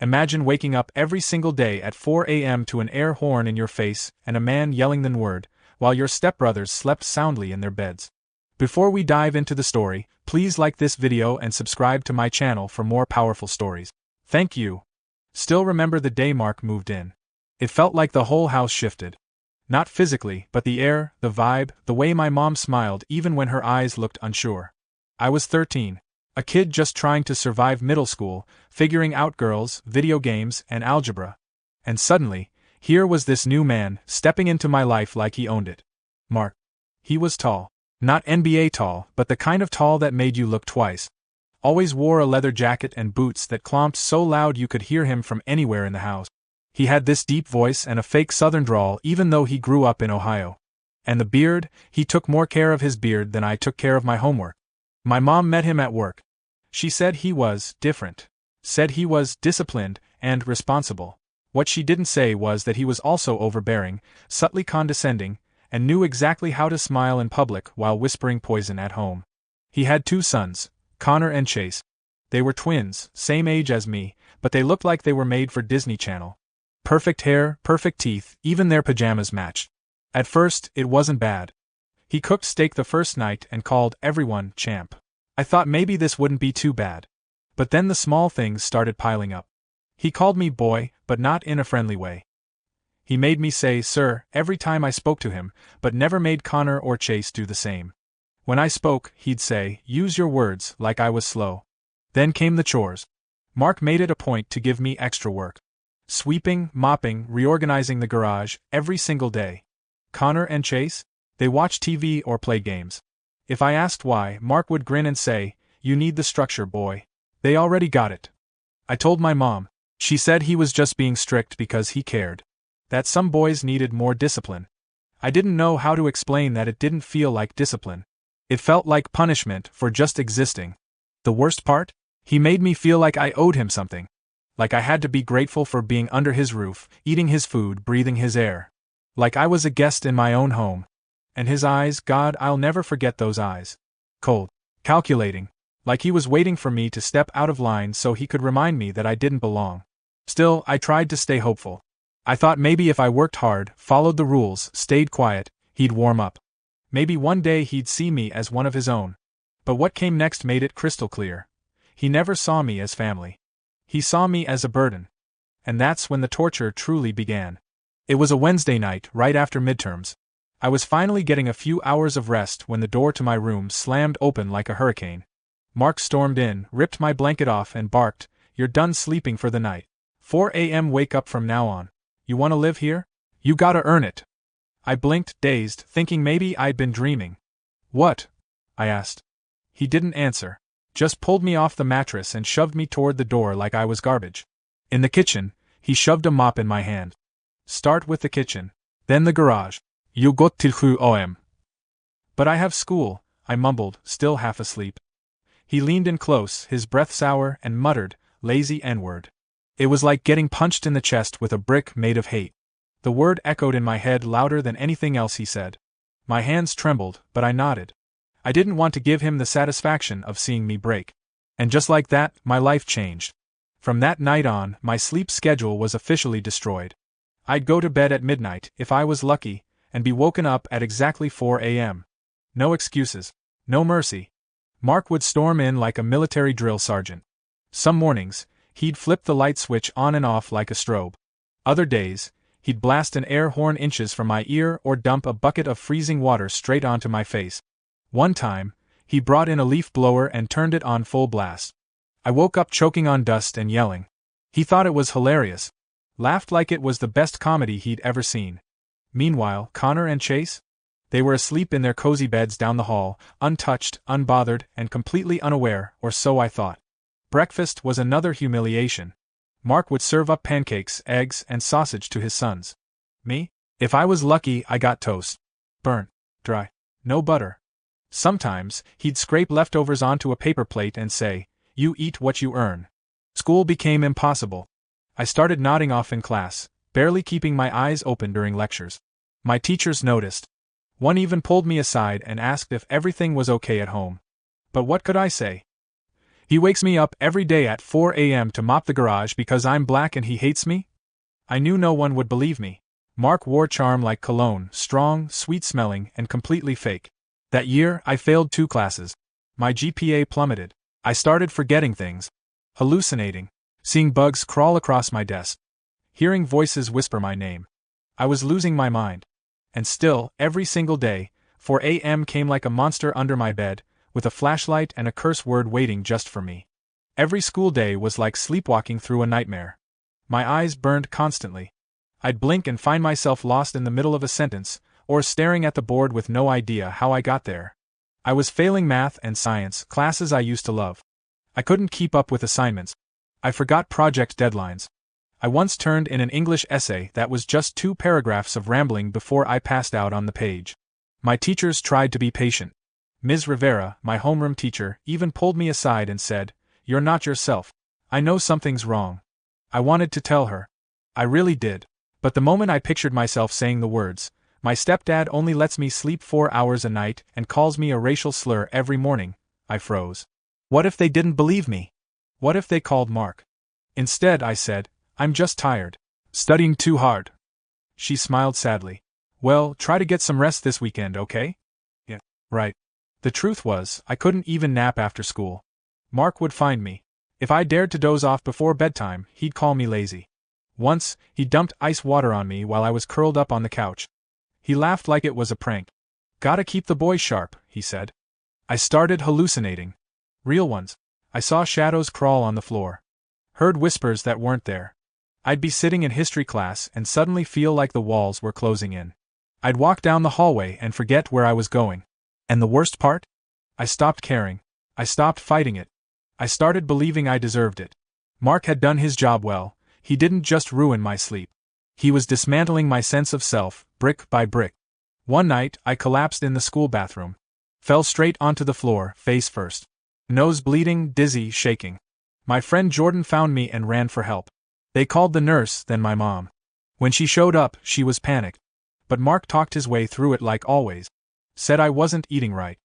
Imagine waking up every single day at 4 a.m. to an air horn in your face and a man yelling the N-word, while your stepbrothers slept soundly in their beds. Before we dive into the story, please like this video and subscribe to my channel for more powerful stories. Thank you. Still remember the day Mark moved in. It felt like the whole house shifted. Not physically, but the air, the vibe, the way my mom smiled even when her eyes looked unsure. I was 13. A kid just trying to survive middle school, figuring out girls, video games, and algebra. And suddenly, here was this new man, stepping into my life like he owned it. Mark. He was tall. Not NBA tall, but the kind of tall that made you look twice. Always wore a leather jacket and boots that clomped so loud you could hear him from anywhere in the house. He had this deep voice and a fake southern drawl even though he grew up in Ohio. And the beard, he took more care of his beard than I took care of my homework. My mom met him at work. She said he was different. Said he was disciplined and responsible. What she didn't say was that he was also overbearing, subtly condescending, and knew exactly how to smile in public while whispering poison at home. He had 2 sons, Connor and Chase. They were twins, same age as me, but they looked like they were made for Disney Channel. Perfect hair, perfect teeth, even their pajamas matched. At first, it wasn't bad. He cooked steak the first night and called everyone champ. I thought maybe this wouldn't be too bad. But then the small things started piling up. He called me boy, but not in a friendly way. He made me say sir every time I spoke to him, but never made Connor or Chase do the same. When I spoke, he'd say, use your words, like I was slow. Then came the chores. Mark made it a point to give me extra work. Sweeping, mopping, reorganizing the garage, every single day. Connor and Chase? They watch TV or play games. If I asked why, Mark would grin and say, you need the structure, boy. They already got it. I told my mom. She said he was just being strict because he cared. That some boys needed more discipline. I didn't know how to explain that it didn't feel like discipline. It felt like punishment for just existing. The worst part? He made me feel like I owed him something. Like I had to be grateful for being under his roof, eating his food, breathing his air. Like I was a guest in my own home. And his eyes, God, I'll never forget those eyes. Cold. Calculating. Like he was waiting for me to step out of line so he could remind me that I didn't belong. Still, I tried to stay hopeful. I thought maybe if I worked hard, followed the rules, stayed quiet, he'd warm up. Maybe one day he'd see me as one of his own. But what came next made it crystal clear. He never saw me as family. He saw me as a burden. And that's when the torture truly began. It was a Wednesday night, right after midterms. I was finally getting a few hours of rest when the door to my room slammed open like a hurricane. Mark stormed in, ripped my blanket off and barked, you're done sleeping for the night. 4 a.m. wake up from now on. You want to live here? You gotta earn it. I blinked, dazed, thinking maybe I'd been dreaming. What? I asked. He didn't answer. Just pulled me off the mattress and shoved me toward the door like I was garbage. In the kitchen, he shoved a mop in my hand. Start with the kitchen. Then the garage. You got till 7 am. But I have school, I mumbled, still half asleep. He leaned in close, his breath sour, and muttered, lazy N-word. It was like getting punched in the chest with a brick made of hate. The word echoed in my head louder than anything else he said. My hands trembled, but I nodded. I didn't want to give him the satisfaction of seeing me break. And just like that, my life changed. From that night on, my sleep schedule was officially destroyed. I'd go to bed at midnight, if I was lucky, and be woken up at exactly 4 a.m. No excuses. No mercy. Mark would storm in like a military drill sergeant. Some mornings, he'd flip the light switch on and off like a strobe. Other days, he'd blast an air horn inches from my ear or dump a bucket of freezing water straight onto my face. One time, he brought in a leaf blower and turned it on full blast. I woke up choking on dust and yelling. He thought it was hilarious. Laughed like it was the best comedy he'd ever seen. Meanwhile, Connor and Chase? They were asleep in their cozy beds down the hall, untouched, unbothered, and completely unaware, or so I thought. Breakfast was another humiliation. Mark would serve up pancakes, eggs, and sausage to his sons. Me? If I was lucky, I got toast. Burnt. Dry. No butter. Sometimes, he'd scrape leftovers onto a paper plate and say, you eat what you earn. School became impossible. I started nodding off in class, barely keeping my eyes open during lectures. My teachers noticed. One even pulled me aside and asked if everything was okay at home. But what could I say? He wakes me up every day at 4 a.m. to mop the garage because I'm black and he hates me? I knew no one would believe me. Mark wore charm like cologne, strong, sweet-smelling, and completely fake. That year, I failed 2 classes. My GPA plummeted. I started forgetting things. Hallucinating. Seeing bugs crawl across my desk. Hearing voices whisper my name. I was losing my mind. And still, every single day, 4 a.m. came like a monster under my bed, with a flashlight and a curse word waiting just for me. Every school day was like sleepwalking through a nightmare. My eyes burned constantly. I'd blink and find myself lost in the middle of a sentence, or staring at the board with no idea how I got there. I was failing math and science, classes I used to love. I couldn't keep up with assignments. I forgot project deadlines. I once turned in an English essay that was just 2 paragraphs of rambling before I passed out on the page. My teachers tried to be patient. Ms. Rivera, my homeroom teacher, even pulled me aside and said, "You're not yourself. I know something's wrong." I wanted to tell her. I really did. But the moment I pictured myself saying the words, "My stepdad only lets me sleep 4 hours a night and calls me a racial slur every morning," I froze. What if they didn't believe me? What if they called Mark? Instead, I said, "I'm just tired. Studying too hard." She smiled sadly. "Well, try to get some rest this weekend, okay?" "Yeah, right." The truth was, I couldn't even nap after school. Mark would find me. If I dared to doze off before bedtime, he'd call me lazy. Once, he dumped ice water on me while I was curled up on the couch. He laughed like it was a prank. "Gotta keep the boys sharp," he said. I started hallucinating. Real ones. I saw shadows crawl on the floor. Heard whispers that weren't there. I'd be sitting in history class and suddenly feel like the walls were closing in. I'd walk down the hallway and forget where I was going. And the worst part? I stopped caring. I stopped fighting it. I started believing I deserved it. Mark had done his job well. He didn't just ruin my sleep. He was dismantling my sense of self, brick by brick. One night, I collapsed in the school bathroom. Fell straight onto the floor, face first. Nose bleeding, dizzy, shaking. My friend Jordan found me and ran for help. They called the nurse, then my mom. When she showed up, she was panicked. But Mark talked his way through it like always. Said I wasn't eating right.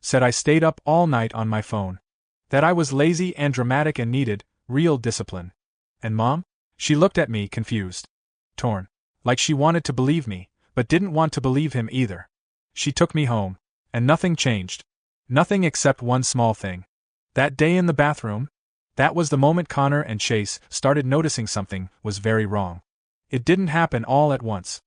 Said I stayed up all night on my phone. That I was lazy and dramatic and needed real discipline. And Mom? She looked at me confused. Torn. Like she wanted to believe me, but didn't want to believe him either. She took me home. And nothing changed. Nothing except one small thing. That day in the bathroom? That was the moment Connor and Chase started noticing something was very wrong. It didn't happen all at once.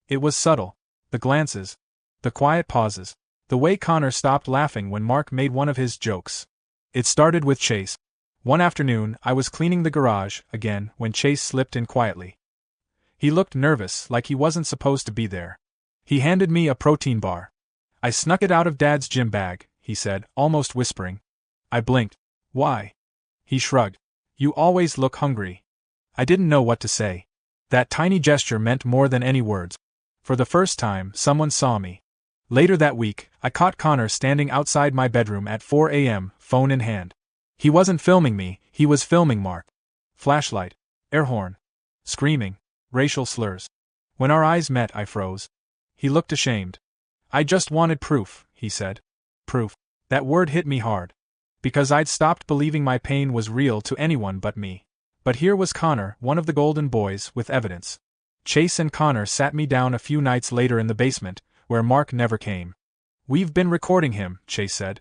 It was subtle. The glances. The quiet pauses. The way Connor stopped laughing when Mark made one of his jokes. It started with Chase. One afternoon, I was cleaning the garage, again, when Chase slipped in quietly. He looked nervous, like he wasn't supposed to be there. He handed me a protein bar. "I snuck it out of Dad's gym bag," he said, almost whispering. I blinked. "Why?" He shrugged. "You always look hungry." I didn't know what to say. That tiny gesture meant more than any words. For the first time, someone saw me. Later that week, I caught Connor standing outside my bedroom at 4 a.m., phone in hand. He wasn't filming me, he was filming Mark. Flashlight. Air horn. Screaming. Racial slurs. When our eyes met, I froze. He looked ashamed. "I just wanted proof," he said. Proof. That word hit me hard. Because I'd stopped believing my pain was real to anyone but me. But here was Connor, one of the Golden Boys, with evidence. Chase and Connor sat me down a few nights later in the basement, where Mark never came. "We've been recording him," Chase said.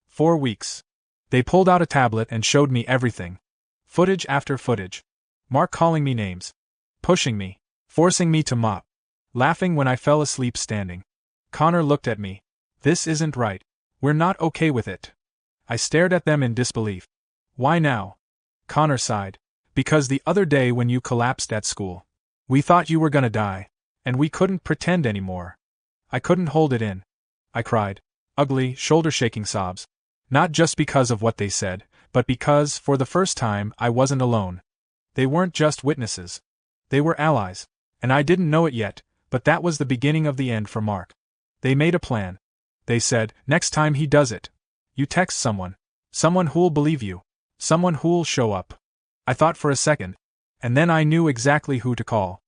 4 weeks. They pulled out a tablet and showed me everything. Footage after footage. Mark calling me names. Pushing me. Forcing me to mop. Laughing when I fell asleep standing. Connor looked at me. "This isn't right. We're not okay with it." I stared at them in disbelief. "Why now?" Connor sighed. "Because the other day when you collapsed at school, we thought you were gonna die. And we couldn't pretend anymore." I couldn't hold it in. I cried. Ugly, shoulder-shaking sobs. Not just because of what they said, but because, for the first time, I wasn't alone. They weren't just witnesses. They were allies. And I didn't know it yet, but that was the beginning of the end for Mark. They made a plan. They said, "Next time he does it, you text someone. Someone who'll believe you. Someone who'll show up." I thought for a second. And then I knew exactly who to call.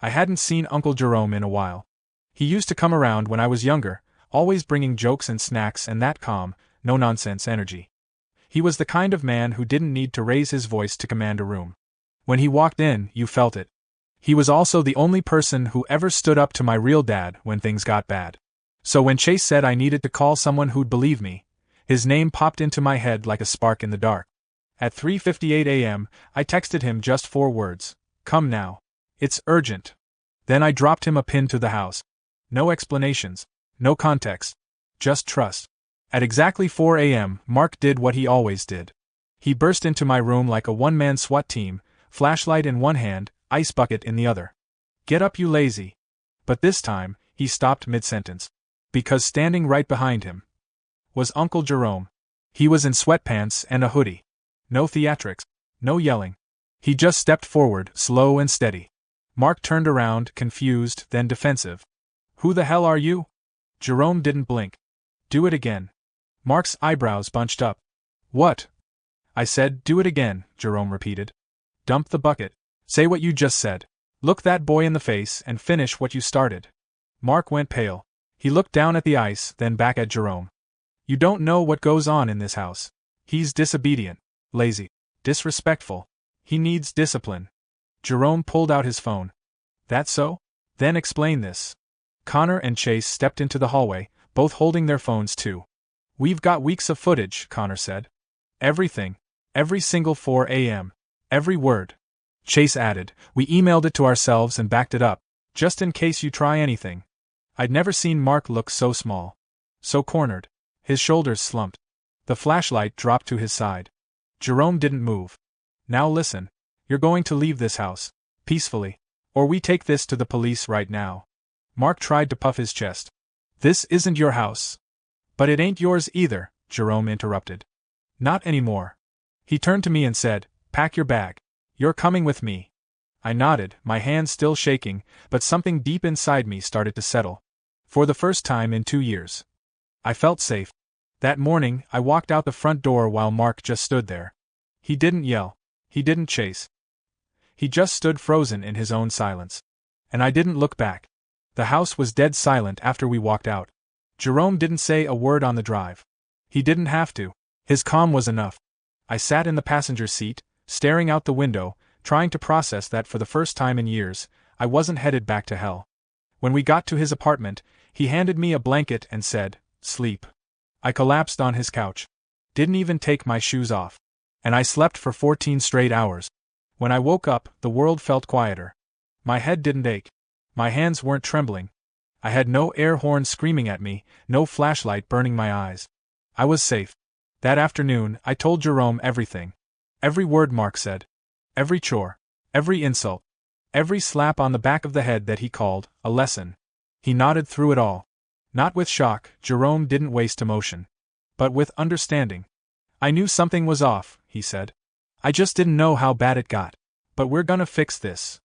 I hadn't seen Uncle Jerome in a while. He used to come around when I was younger, always bringing jokes and snacks and that calm, no-nonsense energy. He was the kind of man who didn't need to raise his voice to command a room. When he walked in, you felt it. He was also the only person who ever stood up to my real dad when things got bad. So when Chase said I needed to call someone who'd believe me, his name popped into my head like a spark in the dark. At 3:58 a.m., I texted him just 4 words. Come now. It's urgent. Then I dropped him a pin to the house. No explanations. No context. Just trust. At exactly 4 a.m., Mark did what he always did. He burst into my room like a one-man SWAT team, flashlight in one hand, ice bucket in the other. Get up, you lazy. But this time, he stopped mid-sentence. Because standing right behind him was Uncle Jerome. He was in sweatpants and a hoodie. No theatrics. No yelling. He just stepped forward, slow and steady. Mark turned around, confused, then defensive. Who the hell are you? Jerome didn't blink. Do it again. Mark's eyebrows bunched up. What? I said, do it again, Jerome repeated. Dump the bucket. Say what you just said. Look that boy in the face and finish what you started. Mark went pale. He looked down at the ice, then back at Jerome. You don't know what goes on in this house. He's disobedient, lazy, disrespectful. He needs discipline. Jerome pulled out his phone. That so? Then explain this. Connor and Chase stepped into the hallway, both holding their phones too. We've got weeks of footage, Connor said. Everything. Every single 4 a.m. Every word. Chase added, we emailed it to ourselves and backed it up, just in case you try anything. I'd never seen Mark look so small. So cornered. His shoulders slumped. The flashlight dropped to his side. Jerome didn't move. Now listen. You're going to leave this house. Peacefully. Or we take this to the police right now. Mark tried to puff his chest. This isn't your house. But it ain't yours either, Jerome interrupted. Not anymore. He turned to me and said, pack your bag. You're coming with me. I nodded, my hands still shaking, but something deep inside me started to settle. For the first time in 2 years. I felt safe. That morning, I walked out the front door while Mark just stood there. He didn't yell. He didn't chase. He just stood frozen in his own silence. And I didn't look back. The house was dead silent after we walked out. Jerome didn't say a word on the drive. He didn't have to. His calm was enough. I sat in the passenger seat, staring out the window, trying to process that for the first time in years, I wasn't headed back to hell. When we got to his apartment, he handed me a blanket and said, sleep. I collapsed on his couch. Didn't even take my shoes off. And I slept for 14 straight hours. When I woke up, the world felt quieter. My head didn't ache. My hands weren't trembling. I had no air horn screaming at me, no flashlight burning my eyes. I was safe. That afternoon, I told Jerome everything. Every word Mark said. Every chore. Every insult. Every slap on the back of the head that he called a lesson. He nodded through it all. Not with shock, Jerome didn't waste emotion. But with understanding. I knew something was off, he said. I just didn't know how bad it got. But we're gonna fix this.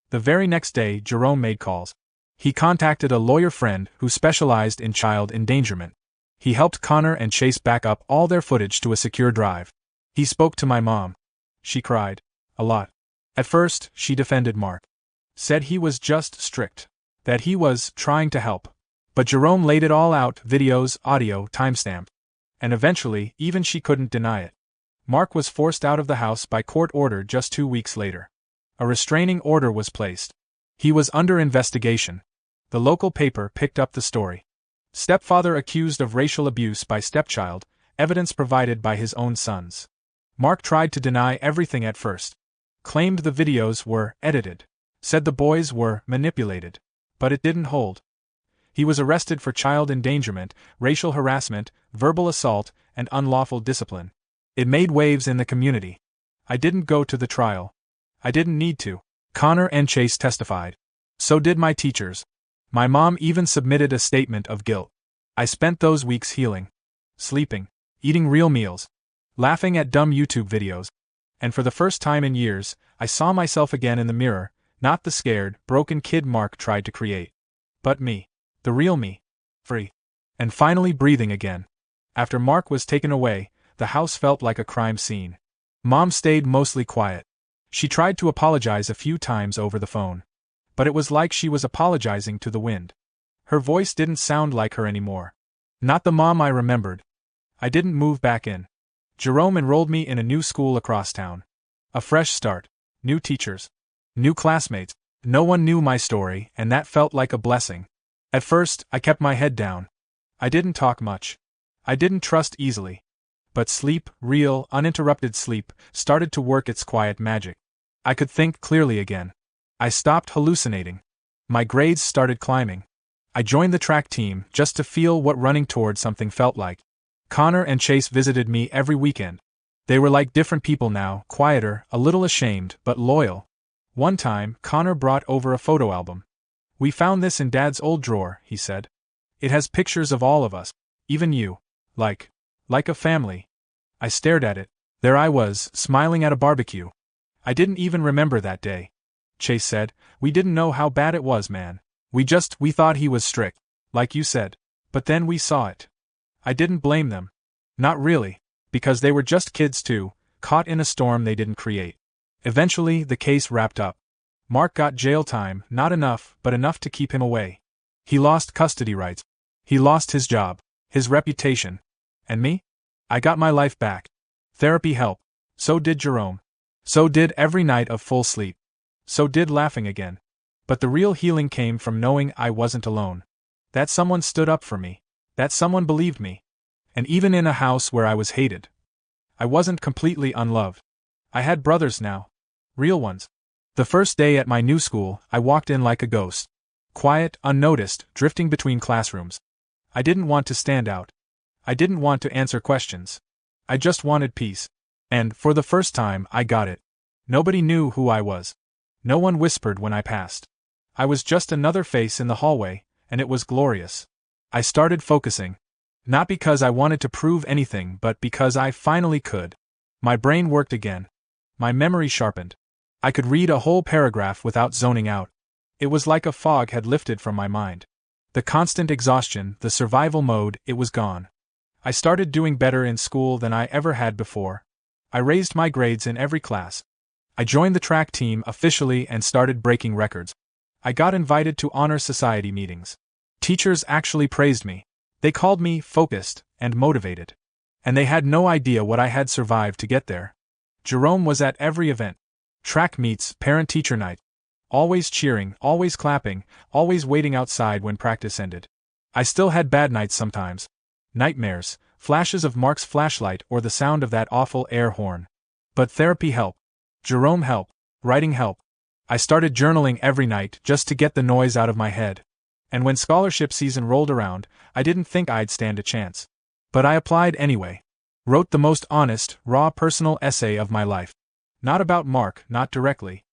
The very next day, Jerome made calls. He contacted a lawyer friend who specialized in child endangerment. He helped Connor and Chase back up all their footage to a secure drive. He spoke to my mom. She cried. A lot. At first, she defended Mark. Said he was just strict. That he was trying to help. But Jerome laid it all out, videos, audio, timestamp. And eventually, even she couldn't deny it. Mark was forced out of the house by court order just 2 weeks later. A restraining order was placed. He was under investigation. The local paper picked up the story. Stepfather accused of racial abuse by stepchild, evidence provided by his own sons. Mark tried to deny everything at first. Claimed the videos were edited. Said the boys were manipulated. But it didn't hold. He was arrested for child endangerment, racial harassment, verbal assault, and unlawful discipline. It made waves in the community. I didn't go to the trial. I didn't need to. Connor and Chase testified. So did my teachers. My mom even submitted a statement of guilt. I spent those weeks healing. Sleeping. Eating real meals. Laughing at dumb YouTube videos. And for the first time in years, I saw myself again in the mirror, not the scared, broken kid Mark tried to create. But me. The real me. Free. And finally breathing again. After Mark was taken away, the house felt like a crime scene. Mom stayed mostly quiet. She tried to apologize a few times over the phone. But it was like she was apologizing to the wind. Her voice didn't sound like her anymore. Not the mom I remembered. I didn't move back in. Jerome enrolled me in a new school across town. A fresh start. New teachers. New classmates. No one knew my story, and that felt like a blessing. At first, I kept my head down. I didn't talk much. I didn't trust easily. But sleep, real, uninterrupted sleep, started to work its quiet magic. I could think clearly again. I stopped hallucinating. My grades started climbing. I joined the track team just to feel what running toward something felt like. Connor and Chase visited me every weekend. They were like different people now, quieter, a little ashamed, but loyal. One time, Connor brought over a photo album. "We found this in Dad's old drawer," he said. "It has pictures of all of us, even you. Like a family." I stared at it. There I was, smiling at a barbecue. I didn't even remember that day. Chase said, "We didn't know how bad it was, man. We thought he was strict, like you said. But then we saw it." I didn't blame them. Not really, because they were just kids too, caught in a storm they didn't create. Eventually, the case wrapped up. Mark got jail time, not enough, but enough to keep him away. He lost custody rights. He lost his job, his reputation. And me? I got my life back. Therapy helped. So did Jerome. So did every night of full sleep. So did laughing again. But the real healing came from knowing I wasn't alone. That someone stood up for me. That someone believed me. And even in a house where I was hated, I wasn't completely unloved. I had brothers now. Real ones. The first day at my new school, I walked in like a ghost. Quiet, unnoticed, drifting between classrooms. I didn't want to stand out. I didn't want to answer questions. I just wanted peace. And, for the first time, I got it. Nobody knew who I was. No one whispered when I passed. I was just another face in the hallway, and it was glorious. I started focusing. Not because I wanted to prove anything, but because I finally could. My brain worked again. My memory sharpened. I could read a whole paragraph without zoning out. It was like a fog had lifted from my mind. The constant exhaustion, the survival mode, it was gone. I started doing better in school than I ever had before. I raised my grades in every class. I joined the track team officially and started breaking records. I got invited to honor society meetings. Teachers actually praised me. They called me focused and motivated. And they had no idea what I had survived to get there. Jerome was at every event. Track meets, parent-teacher night. Always cheering, always clapping, always waiting outside when practice ended. I still had bad nights sometimes. Nightmares, flashes of Mark's flashlight or the sound of that awful air horn. But therapy helped. Jerome helped. Writing helped. I started journaling every night just to get the noise out of my head. And when scholarship season rolled around, I didn't think I'd stand a chance. But I applied anyway. Wrote the most honest, raw personal essay of my life. Not about Mark, not directly.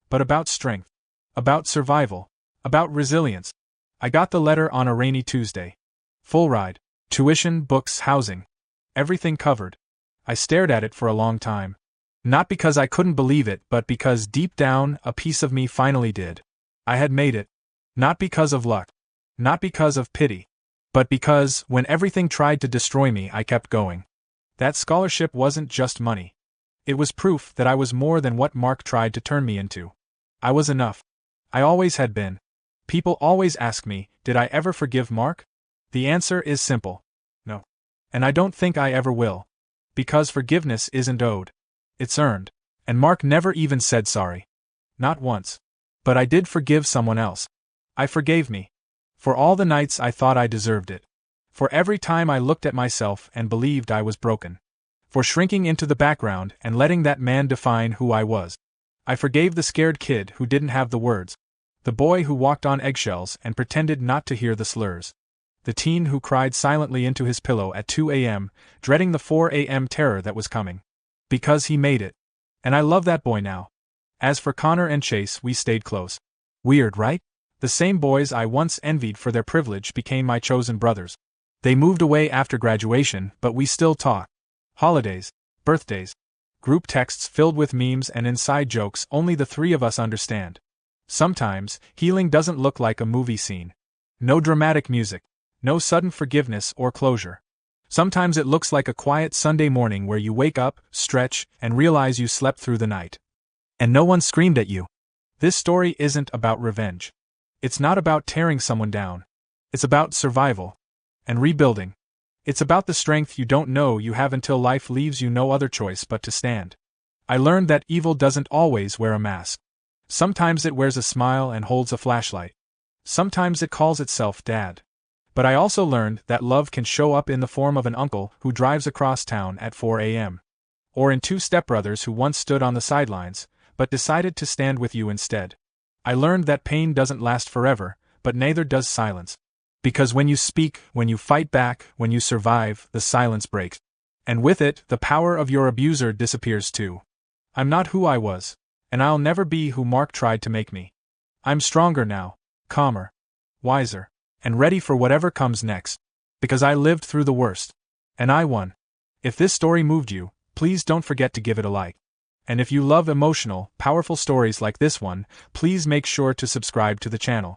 But about strength. About survival. About resilience. I got the letter on a rainy Tuesday. Full ride. Tuition, books, housing. Everything covered. I stared at it for a long time. Not because I couldn't believe it, but because deep down, a piece of me finally did. I had made it. Not because of luck. Not because of pity. But because, when everything tried to destroy me, I kept going. That scholarship wasn't just money. It was proof that I was more than what Mark tried to turn me into. I was enough. I always had been. People always ask me, did I ever forgive Mark? The answer is simple. No. And I don't think I ever will. Because forgiveness isn't owed. It's earned. And Mark never even said sorry. Not once. But I did forgive someone else. I forgave me. For all the nights I thought I deserved it. For every time I looked at myself and believed I was broken. For shrinking into the background and letting that man define who I was. I forgave the scared kid who didn't have the words. The boy who walked on eggshells and pretended not to hear the slurs. The teen who cried silently into his pillow at 2 a.m., dreading the 4 a.m. terror that was coming. Because he made it. And I love that boy now. As for Connor and Chase, we stayed close. Weird, right? The same boys I once envied for their privilege became my chosen brothers. They moved away after graduation, but we still talk. Holidays, birthdays, group texts filled with memes and inside jokes only the three of us understand. Sometimes, healing doesn't look like a movie scene. No dramatic music. No sudden forgiveness or closure. Sometimes it looks like a quiet Sunday morning where you wake up, stretch, and realize you slept through the night. And no one screamed at you. This story isn't about revenge. It's not about tearing someone down. It's about survival. And rebuilding. It's about the strength you don't know you have until life leaves you no other choice but to stand. I learned that evil doesn't always wear a mask. Sometimes it wears a smile and holds a flashlight. Sometimes it calls itself Dad. But I also learned that love can show up in the form of an uncle who drives across town at 4 a.m. Or in two stepbrothers who once stood on the sidelines, but decided to stand with you instead. I learned that pain doesn't last forever, but neither does silence. Because when you speak, when you fight back, when you survive, the silence breaks. And with it, the power of your abuser disappears too. I'm not who I was. And I'll never be who Mark tried to make me. I'm stronger now, calmer, wiser, and ready for whatever comes next. Because I lived through the worst. And I won. If this story moved you, please don't forget to give it a like. And if you love emotional, powerful stories like this one, please make sure to subscribe to the channel.